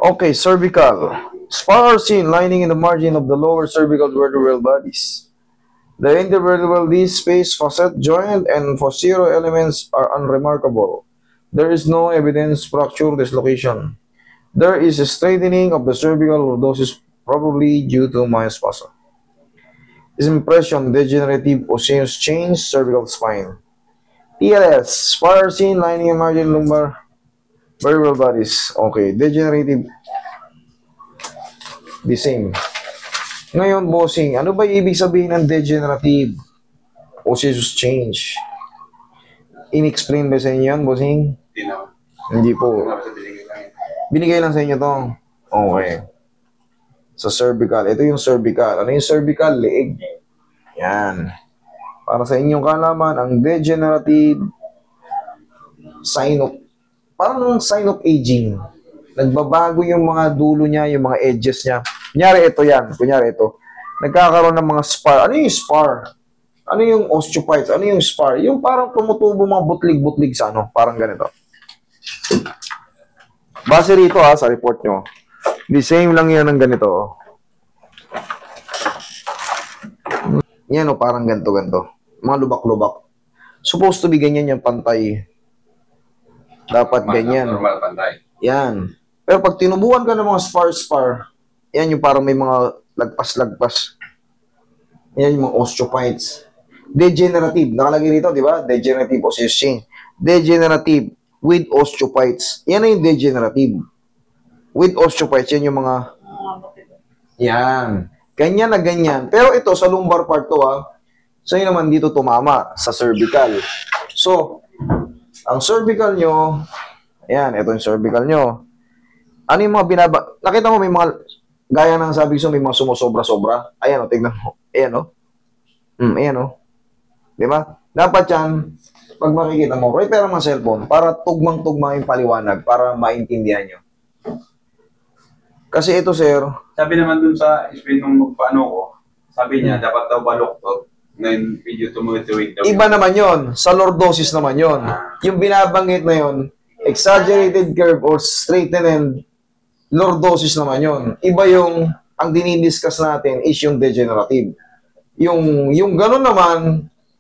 Okay, cervical. Spar are seen lining in the margin of the lower cervical vertebral bodies. The intervertebral disc, space, facet, joint, and posterior elements are unremarkable. There is no evidence fracture dislocation. There is a straightening of the cervical lordosis, probably due to myospasm. Impression, degenerative osseous change, cervical spine. TLS, spar seen lining and margin lumbar vertebral bodies. Okay, degenerative. The same. Ngayon, bossing, ano ba ibig sabihin ng degenerative osseous change? In-explain ba sa inyo yan, bossing? Hindi po. Binigay lang sa inyo to. Okay. Sa cervical. Ito yung cervical. Ano yung cervical? Leeg. Yan. Para sa inyong kalaman, ang degenerative sign of, parang sign of aging. Nagbabago yung mga dulo niya, yung mga edges niya. Kunyari ito yan. Kunyari ito. Nagkakaroon ng mga spar. Ano yung spar? Ano yung osteophytes? Ano yung spar? Yung parang tumutubo mga butlig-butlig sa ano. Parang ganito. Base rito sa report nyo. The same lang yan ng ganito. Yan parang ganito-ganito. Mga lubak-lubak. Supposed to be ganyan yung pantay. Dapat ganyan. Normal pantay. Yan. Pero pag tinubuan ka ng mga spar-spar, yan yung parang may mga lagpas-lagpas. Yan yung mga osteophytes. Degenerative. Nakalagay rito, di ba? Degenerative osseous change. Degenerative with osteophytes. Yan na yung degenerative. With osteophytes, yan yung mga... Yan. Ganyan na ganyan. Pero ito, sa lumbar part to, so yun naman dito tumama sa cervical. So, ang cervical nyo, ayan, ito yung cervical nyo. Ano yung mga nakita mo may mga, gaya ng sabi ko, may mga sumusobra-sobra. Ayan tignan mo. Ayan ayan Di ba? Dapat yan, pag makikita mo, right pero mga cellphone, para tugmang-tugmang yung paliwanag, para maintindihan nyo. Kasi ito, sir. Sabi naman dun sa screen nung magpaano ko, sabi niya, dapat daw baluktot. Ngayon, video tumutuwid daw. Iba naman yon. Sa lordosis naman yon. Yung binabanggit na yon, exaggerated curve or straightened and lordosis naman yon. Iba yung, ang dinidiscuss natin is yung degenerative. Yung ganun naman,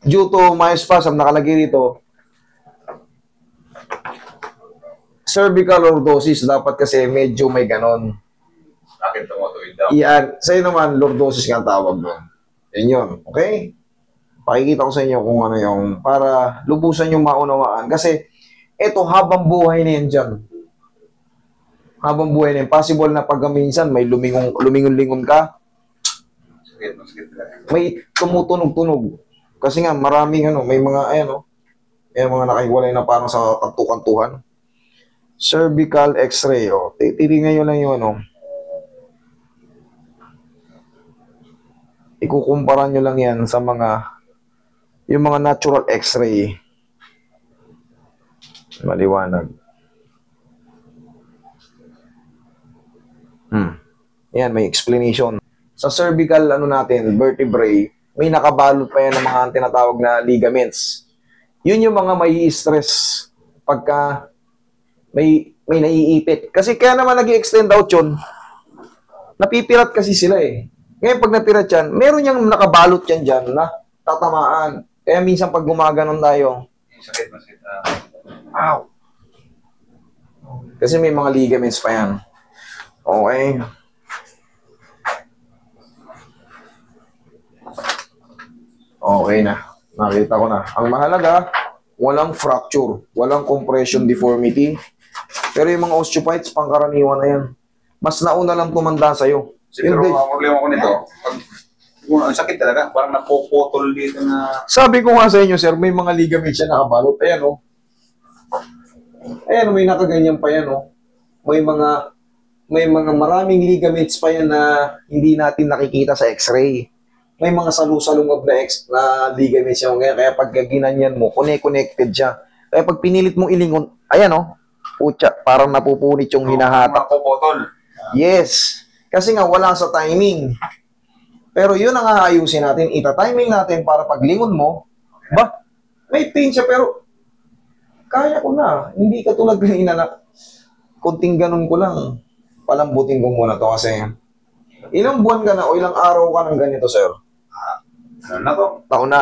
due to myospasm, nakalagay dito, cervical lordosis, dapat kasi medyo may ganun. Akin tumutuwid daw. Yan. Sa'yo naman, lordosis nga tawag doon. Yan yun. Okay? Pakikita ko sa inyo kung ano yung, para lubusan yung maunawaan. Kasi, eto, habang buhay na yan dyan. Habang buhay na yan. Possible na pag minsan may lumingon-lingon ka. Masakit talaga. May tumutunog-tunog. Kasi nga, maraming may mga, ayan, mga nakahiwalay na parang sa kantu-kantuhan. Cervical x-ray, titingnan nyo lang yung ikukumpara nyo lang yan sa yung mga natural x-ray. Maliwanag. Yan, may explanation. Sa cervical, natin, vertebrae, may nakabalot pa yan ng mga tinatawag na ligaments. Yun yung mga may stress pagka may naiipit. Kasi kaya naman nag-i-extend out yun, napipirat kasi sila Ngayon, pag napirat yan, meron niyang nakabalot yan dyan na tatamaan. Kaya minsan pag gumaganon tayo, Masakit. ow! Kasi may mga ligaments pa yan. Okay. Okay na. Nakita ko na. Ang mahalaga, walang fracture, walang compression deformity. Pero yung mga osteophytes, pangkaraniwan na yan. Mas nauna lang tumanda sa'yo. Pero ang problema ko nito, ang sakit talaga, parang napuputol dito na... Sabi ko nga sa inyo, sir, may mga ligaments siya nakabalot. Ayan, Ayan, may nakaganyan pa yan, May mga maraming ligaments pa yan na hindi natin nakikita sa x-ray. May mga salusalungog na ligaments yan. Kaya pag ginanyan mo, connected siya. Kaya pag pinilit mong ilingon, ayan, putya, parang napupunit yung hinahatak. Napuputol. Yes. Kasi nga, wala sa timing. Pero yun ang aayusin natin. Ita-timing natin para pag lingon mo, may pain siya pero kaya ko na. Hindi ka tulad kanina na kunting ganun ko lang. palambutin ko muna to kasi ilang buwan ka na o ilang araw ka ng ganito, sir? Ano na to? Taon na.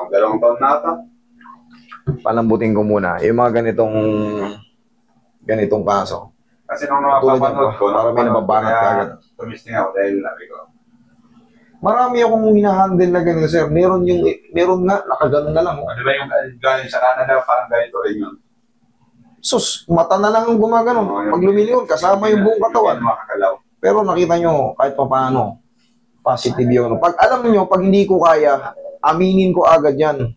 2 taon na ata. Palambutin ko muna. Yung mga ganitong kaso. Kasi nung Tulad napapanood yan, ko, para may nababanat ka agad. tumisting ako dahil sabi ko, Marami akong hinahandle na ganito, sir. Meron nga, nakaganon na lang. Oh. ano ba yung galing sa Canada, parang ganito rin yun. Sus, mata na lang ang gumaganon. Pag lumilingon, kasama yung buong katawan. Hindi makakalaw. Pero nakita nyo, kahit pa paano, positive yun. Pag alam nyo, pag hindi ko kaya, aminin ko agad yan.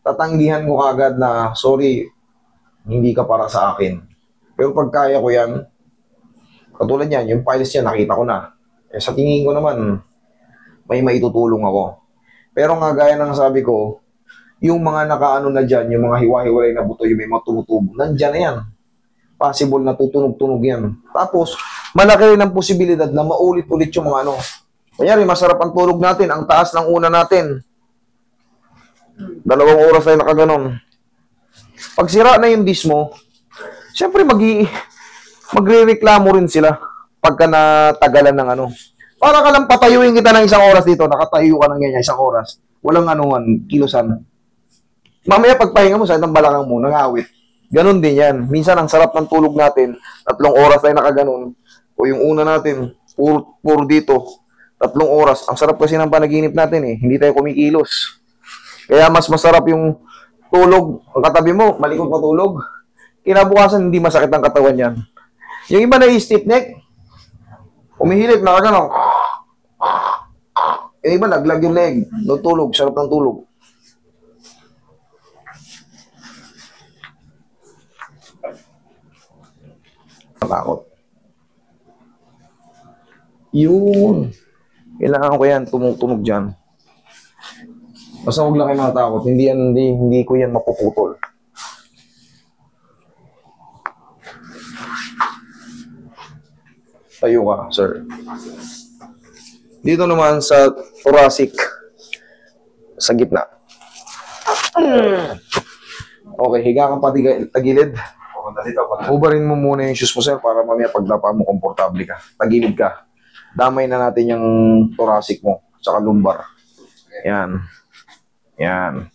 Tatanggihan ko agad na, sorry, hindi ka para sa akin. Pero pag kaya ko yan, katulad yan, yung files niya, nakita ko na. Eh, sa tingin ko naman, may maitutulong ako. Pero nga, gaya ng sabi ko, yung mga nakaano na dyan, yung mga hiwa-hiwalay na buto, yung may mga tumutubo, nandyan na yan. Possible na tutunog-tunog yan. Tapos, malaki rin ang posibilidad na maulit-ulit yung mga ano. Kanyari, masarap ang tulog natin, ang taas ng una natin. 2 oras tayo nakaganon. Pag sira na yung disc mo, siyempre magre-reklamo rin sila pagka natagalan ng ano. Para ka lang patayuin kita ng 1 oras dito, nakatayo ka ng ganyan 1 oras. Walang anuhan, kilusan. Mamaya pagpahinga mo, sa itang balakang mo, nangawit. Ganon din yan. Minsan, ang sarap ng tulog natin, 3 oras tayo nakaganon. O yung una natin, puro dito, 3 oras. Ang sarap kasi ng panaginip natin eh. Hindi tayo kumikilos. Kaya mas masarap yung tulog. Ang katabi mo, malikot matulog. Kinabukasan, hindi masakit ang katawan yan. Yung iba na stiff neck, umihilip, nakaganon. Yung iba, naglag yung leg. Tulog, sarap ng tulog. Matakot. Yun. Kailangan ko yan, tumutunog dyan. Basta huwag lang kayo matakot. Hindi ko yan mapuputol. Tayo ka, sir. Dito naman sa thoracic, sa gitna. Okay, higa kang tagilid. Ubarin mo muna yung shoes mo, sir, para mamaya pagdapa mo, komportable ka. Tagilid ka. Damay na natin yung thoracic mo, saka lumbar. Yan. Yan.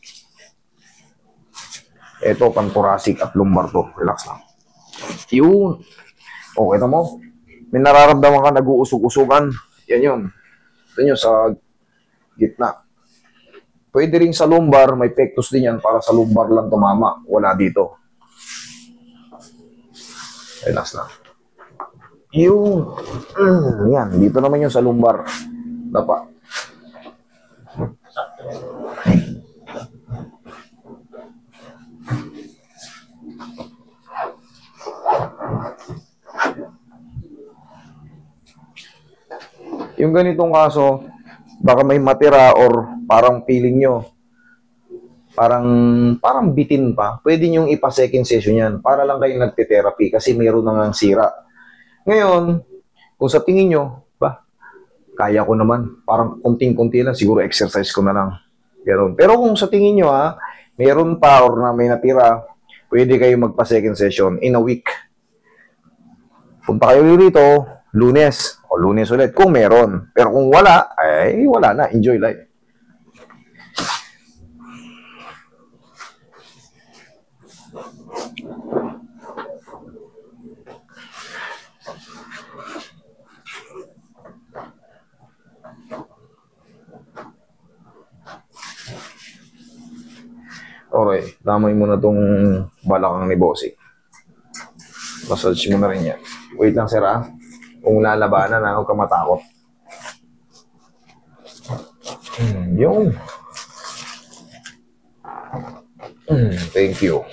Ito, pan-thoracic at lumbar to. Relax lang. Yun. Okay na mo. May nararamdaman ka, nag-uusog-usugan. Yan yun. Ito nyo, sa gitna. Pwede rin sa lumbar, may pectus din yan para sa lumbar lang tumama. Wala dito. Relax lang. Yun. Yan. Dito naman yun sa lumbar. Dapa. Yung ganitong kaso, baka may matira or parang feeling nyo, parang bitin pa, pwede nyong ipa-second session yan para lang kayo nagte-therapy kasi mayroon nang sira. Ngayon, kung sa tingin nyo, kaya ko naman, parang kunting-kunti lang, siguro exercise ko na lang. Ganun. Pero kung sa tingin nyo, mayroon pa or na may natira, pwede kayo magpa-second session in a week. Punta kayo rito, Lunes, o Lunes ulit, kung meron. Pero kung wala, ay wala na. Enjoy life. Okay, damay mo na tong balakang ni Bossy. Massage mo na rin yan. Wait lang, sir, Kung lalabanan, huwag ka matakot. Yung. Thank you.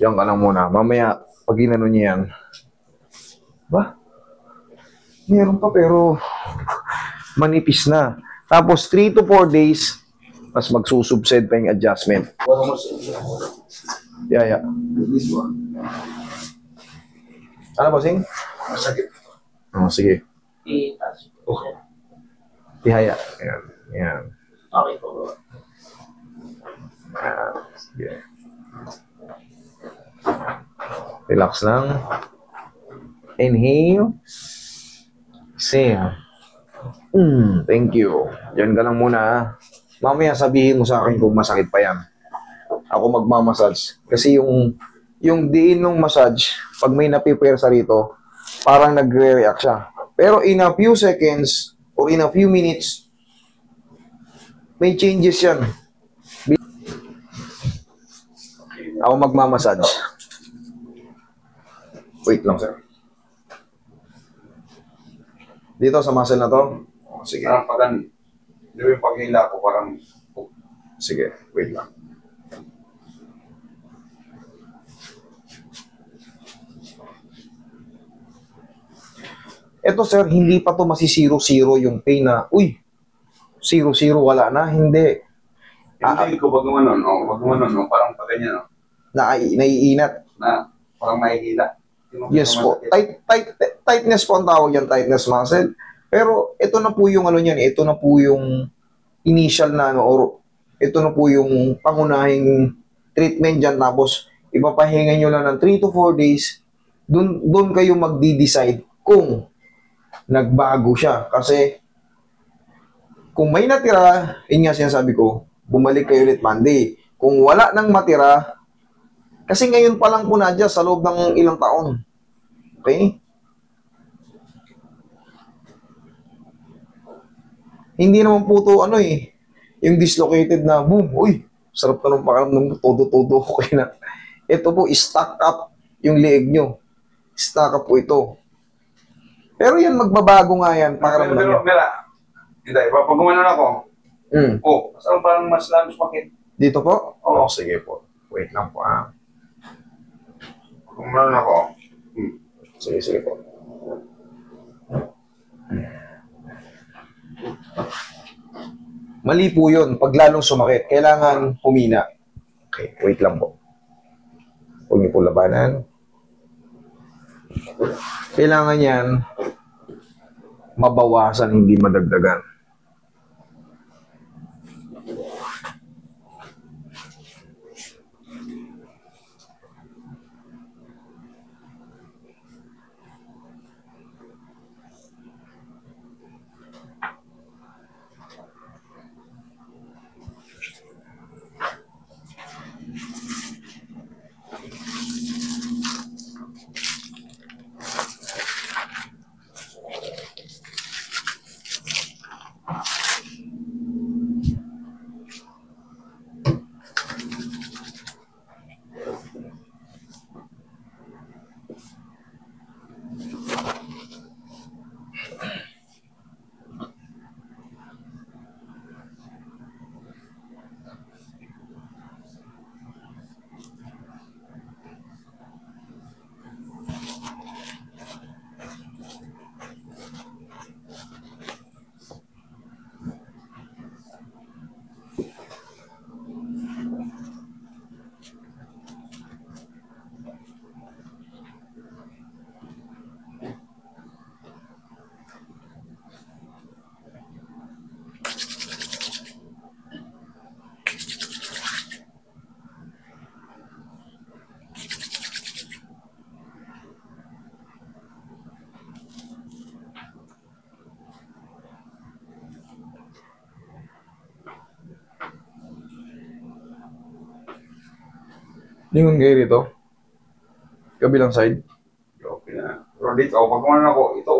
Diyan ka lang muna. Mamaya, pag inano niya yan. Meron pa pero manipis na. Tapos 3 to 4 days, mas magsusubside pa yung adjustment. Yeah. Ano ba, Sing? Masakit. Sige. Okay. Tihaya. Yan. Okay po. Sige. Relax lang. Inhale. Exhale. Thank you. Diyan ka lang muna, ha? Mamaya sabihin mo sa akin kung masakit pa yan. Ako magmamassage. Kasi yung diin ng massage, pag may napipersa rito, parang nagre-react siya. Pero in a few seconds, or in a few minutes, may changes yan. Ako magmamassage. Wait lang, sir. Dito sa muscle na to? Oh, sige. Parang pag di ba yung paghila ko parang, Sige, wait lang. Ito, sir, hindi pa to masi-zero-zero yung pain na, uy, zero-zero, wala na. Hindi. hindi ko pag gumanon, parang pag ganyan, Naiinat. na parang mahihila. Yes po. Tightness po ang tawag yan, tightness muscle. Pero ito na po yung ano niyan, ito na po yung initial na ano, or ito na po yung pangunahing treatment dyan. Tapos, ipapahinga nyo lang ng 3 to 4 days. Doon kayo magdi-decide kung nagbago siya. Kasi, kung may natira, yun nga sinasabi ko, bumalik kayo ulit Monday. Kung wala nang matira, kasi ngayon pa lang po na-adjust sa loob ng ilang taon. Okay? Hindi naman po ito, yung dislocated na, boom, uy, sarap na ng pakiramdam, todo-todo, okay na. Ito po, stack up yung leeg nyo. Stack up po ito. Pero yan, magbabago nga yan, pakiramdam Pero, nyo. hindi, pag gumanon ako, parang mas lalo sumakit. Dito po? Oo. Sige po. Wait lang po, ha. Pag gumanon ako, Sige po. Mali po yun. Pag lalong sumakit, kailangan humina. Okay, wait lang po. Huwag niyo po labanan. Kailangan yan mabawasan, hindi madagdagan. Lingon kayo dito. Kabilang side. okay na. Pero dito, pag gumanon ako, ito,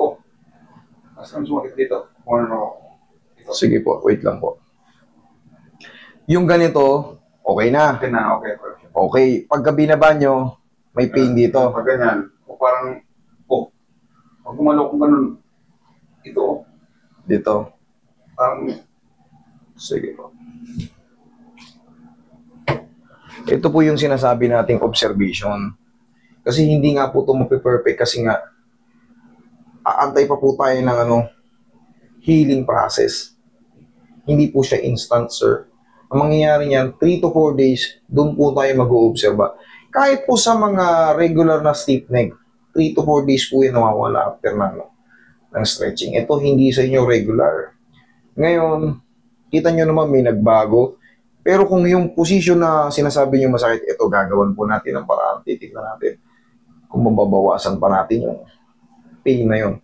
mas kang sumakit dito. Gumanon ako. Ito. Sige po, wait lang po. Yung ganito, okay na. Okay na, okay. Okay, pagka binaba nyo, may pain dito. Pag ganyan, o parang, pag gumalaw ko ganun, ito, Dito. parang, Sige po. Ito po yung sinasabi nating observation. Kasi hindi nga po ito mapiperfect kasi nga aantay pa po tayo ng healing process. Hindi po siya instant, sir. Ang mangyayari niyan, 3 to 4 days, doon po tayo mag-oobserba. Kahit po sa mga regular na stiff neck, 3 to 4 days po yan nawawala after ng stretching. Ito hindi sa inyo regular. Ngayon, kita nyo naman may nagbago. Pero kung yung position na sinasabi nyo masakit, ito gagawin po natin ang paraan. Titignan natin kung mababawasan pa natin pain na yon.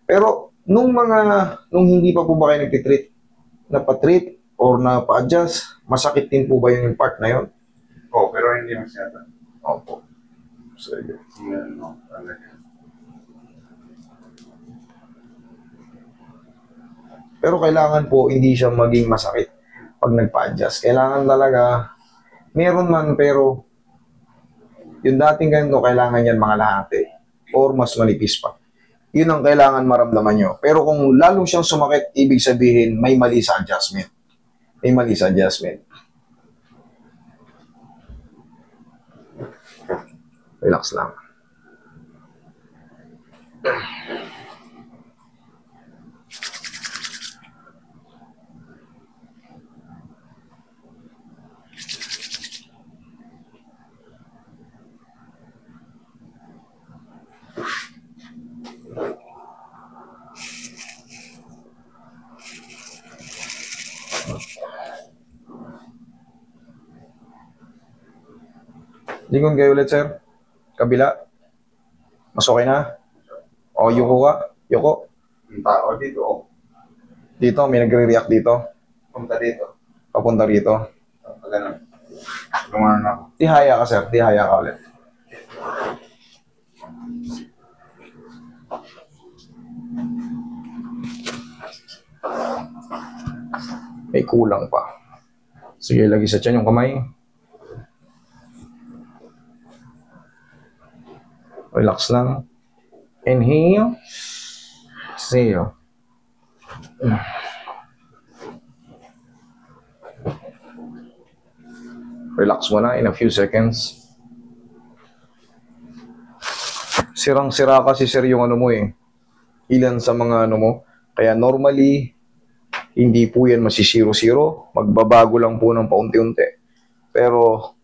Pero, nung hindi pa po ba kayo nagtitreat, napatreat, or napa-adjust, masakit din po ba yung part na yon? Oo, pero hindi masyado. Opo. Sige. Yan, no? Talaga. Pero kailangan po hindi siya maging masakit pag nagpa-adjust. Kailangan talaga, meron man pero yung dating ganito, kailangan yan mga lahati or mas manipis pa. Yun ang kailangan maramdaman nyo. Pero kung lalo siyang sumakit, ibig sabihin may mali sa adjustment. May mali sa adjustment. Relax lang. Lingon kayo ulit, sir. Kabila. Mas okay na? O, yuko ka? Yuko? Yung tao dito, oh. Dito, may nagre-react dito. Punta dito. Papunta rito. Ganun. Lumano na ako. Tihaya ka, sir. Tihaya ka ulit. May kulang pa. Sige, lagi sa tiyan yung kamay. Relax lang. Inhale. Exhale. Relax muna in a few seconds. Sirang-sira kasi sir yung ano mo eh. Ilan sa mga ano mo. Kaya normally, hindi po yan masisiro-siro. Magbabago lang po ng paunti-unti. Pero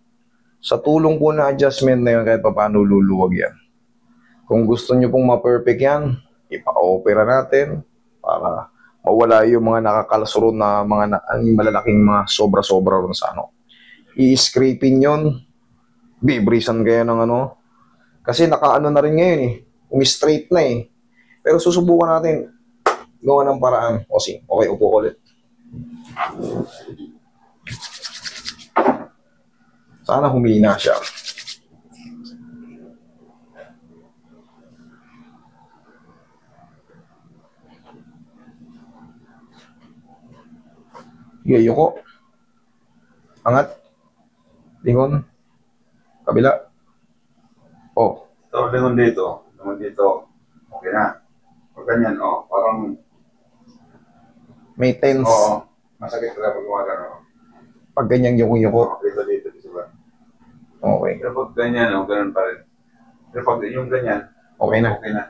sa tulong po na adjustment na yun, kahit pa paano luluwag yan. Kung gusto nyo pong ma-perfect yan, ipa-opera natin para mawala yung mga nakakalasuro na mga malalaking mga sobra-sobra ron sa ano. I-scraping yun, bibrisan kayo ng ano. Kasi nakaano na rin ngayon eh, umi-straight na eh. Pero susubukan natin, gawa ng paraan. O sige, okay, upo ulit. Sana humina siya. Sige, yuko. Angat. Lingon. Kabila. Oh. So, lingon dito. Lingon dito. Okay na. Pag ganyan, oh. Parang, May tense. oo. Masakit pala pag gumagano. Pag ganyan yuko-yuko. Dito, diba? Okay. Pero pag ganyan, oh, ganun pa rin. Pero pag yung ganyan, Okay na. okay na.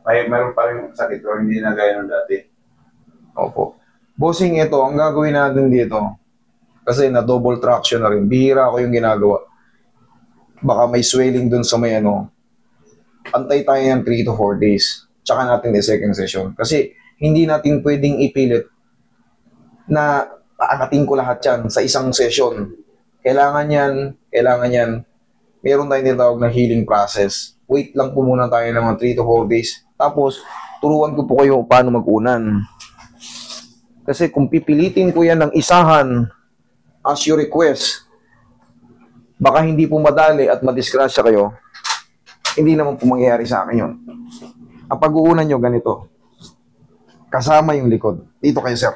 Mayroon pa rin sakit, pero hindi na gaya nung dati. Opo. Bossing, ito, ang gagawin natin dito, kasi na double traction na rin, bihira ako yung ginagawa. Baka may swelling dun sa may ano, antay tayo ng 3 to 4 days. Tsaka natin the second session. Kasi hindi natin pwedeng ipilit na paanatin ko lahat yan sa isang session. Kailangan yan, meron tayong tinatawag na healing process. Wait lang po muna tayo ng mga 3 to 4 days. Tapos, turuan ko po kayo paano mag-unan. Kasi kung pipilitin ko yan ng isahan as your request, baka hindi po madali at madisgrasya kayo, hindi naman po mangyayari sa akin yun. Ang pag-uunan nyo, ganito. Kasama yung likod. Dito kayo, sir.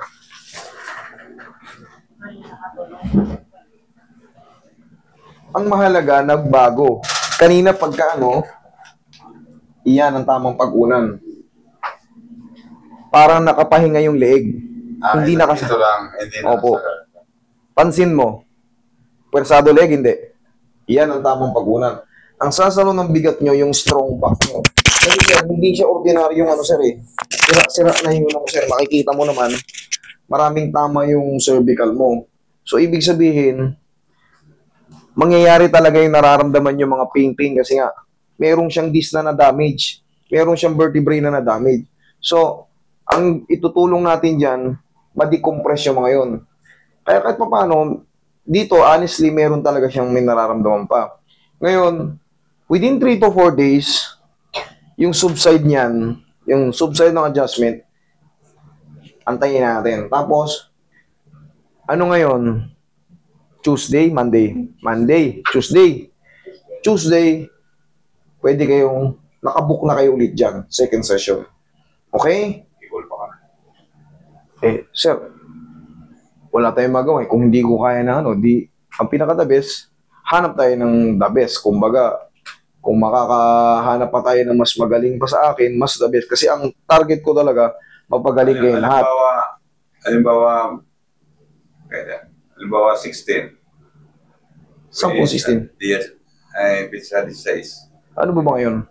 Ang mahalaga, nagbago. Kanina pagka ano, iyan ang tamang pag-unan. Parang nakapahinga yung leeg. Hindi ito, nakasa... ito lang, hindi na. Opo. Pansin mo, pwersado leg, hindi. Iyan ang tamang pag-unan. Ang sasalo ng bigat nyo, yung strong back nyo. Kasi sir, hindi siya ordinaryong ano sir eh. Sira na yung ano sir. Makikita mo naman, maraming tama yung cervical mo. So, ibig sabihin, mangyayari talaga yung nararamdaman yung mga pain-pain kasi nga, merong siyang disc na damage. Merong siyang vertebrae na damage. So, ang itutulong natin dyan, ma-decompress yung mga yun. Kaya kahit pa paano, dito, honestly, meron talaga siyang may nararamdaman pa. Ngayon, within 3 to 4 days, yung subside niyan, yung subside ng adjustment, antayin natin. Tapos, ano ngayon? Tuesday, Monday, Tuesday, pwede kayong, nakabook na kayo ulit dyan, second session. Okay? I-call pa kami. Sir, wala tayong magawa. Kung hindi ko kaya na ang pinaka-the best, hanap tayo ng the best. Kumbaga, kung makakahanap pa tayo ng mas magaling pa sa akin, mas the best. Kasi ang target ko talaga, mapagaling kayo lahat. Halimbawa, 16. Saan po 16? Ay, pizza 16. Ano ba ngayon?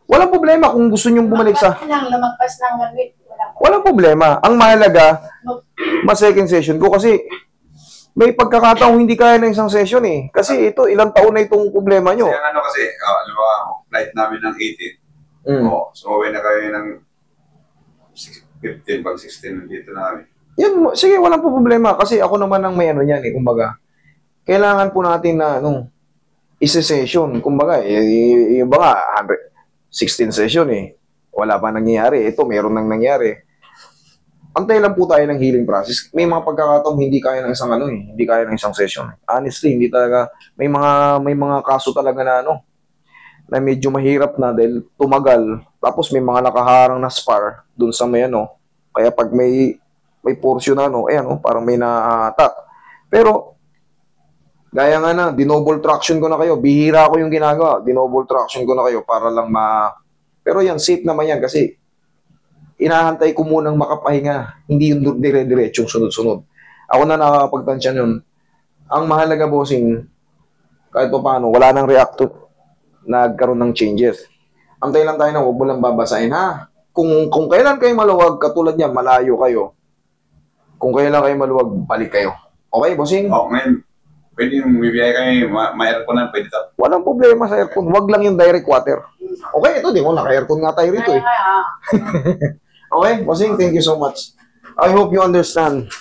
Walang problema kung gusto nyong bumalik sa... Lumagpas ng gamit. Walang problema. Ang mahalaga, mas second session ko kasi may pagkakataong hindi kaya ng isang session eh. Kasi ito, ilang taon na itong problema nyo. Kaya ano kasi, halimbawa, flight namin ng 18. So, uwi na kayo ng 15, pag 16, dito na kami. Yan, sige, walang po problema. Kasi ako naman ang may ano yan eh. Kumbaga, kailangan po natin na, isa-session. Kumbaga, yung ba nga, 16 session eh. Wala pa nangyayari. Ito, meron nang nangyari. Antay lang po tayo ng healing process. May mga pagkakataong hindi kaya ng isang hindi kaya ng isang session. Honestly, hindi talaga, may mga kaso talaga na na medyo mahirap na dahil tumagal. Tapos may mga nakaharang na spar dun sa may Kaya pag may portion na parang may na-attack. Pero, gaya nga na, dinoble traction ko na kayo. Bihira ko yung ginagawa. Dinoble traction ko na kayo para lang Pero yan, safe naman yan kasi inahantay ko munang makapahinga. Hindi yung dire-diretsong sunod-sunod. Ako na nakakapagtansya nun. Ang mahalaga, bossing, kahit pa paano, wala nang nagkaroon ng changes. Antay lang tayo na huwag mo lang babasahin, ha? Kung kailan kayo maluwag, katulad niya, malayo kayo. Kung kailan kayo maluwag, balik kayo. Okay, bossing? Ngayon, pwede yung bibiyay kayo, ma-aircon na, pwede ito. Walang problema sa aircon. Huwag lang yung direct water. Okay, ito, di mo, naka-aircon nga tayo rito eh. Okay, bossing, thank you so much. I hope you understand.